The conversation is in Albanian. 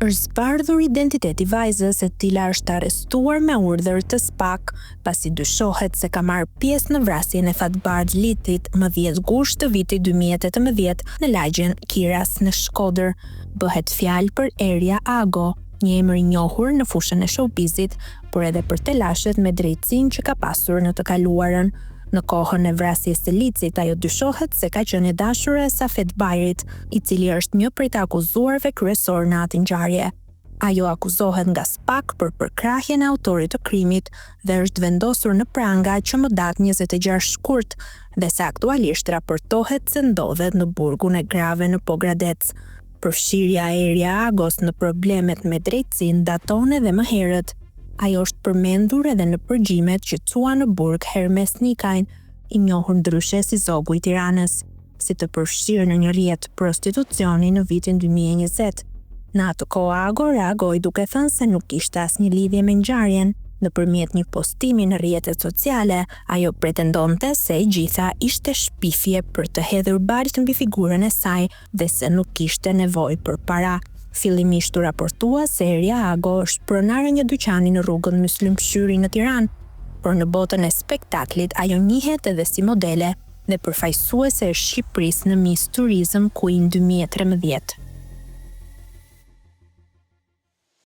Është zbardhur identiteti vajzës e cila është arrestuar me urdhër të SPAK pasi dyshohet se ka marrë pjesë në vrasjen e Fatbard Litit më 10 gusht të vitit 2018 në lagjen Kiras në Shkodër. Bëhet fjalë për Erja Ago, një emër i njohur në fushën e showbizit, por edhe për telashet me drejtësinë që ka pasur në të kaluarën. Në kohën e vrasjes së Licit, ajo dyshohet se ka qenë e dashur e Safet Bajrit, i cili është një prej të akuzuarve kryesor në atë ngjarje. Ajo akuzohet nga SPAK për përkrahjen e autorit të krimit dhe është vendosur në pranga që më datë 26 shkurt dhe se aktualisht raportohet se ndodhet në burgun e grave në Pogradec. Përfshirja e Erja Agos në problemet me drejtësinë daton edhe më herët. Ajo është përmendur edhe në përgjimet që cua në burg Hermes Nikajn, i njohur ndryshe si Zogu i Tiranës, si të përfshirë në një rrjet prostitucioni në vitin 2020. Në atë kohë Ago reagoi duke thënë se nuk kishte asnjë lidhje me ngjarjen. Nëpërmjet një postimi në rrjetet sociale, ajo pretendonte se e gjitha ishte shpifje për të hedhur balt mbi figurën e saj dhe se nuk kishte nevojë për para. Fillimisht u raportua se Erja Ago është pronare një dyqani në rrugën Myslimshyri në Tiranë, por në botën e spektaklit ajo njihet edhe si modele dhe përfaqësuese e Shqipërisë në Miss Tourism Queen 2013.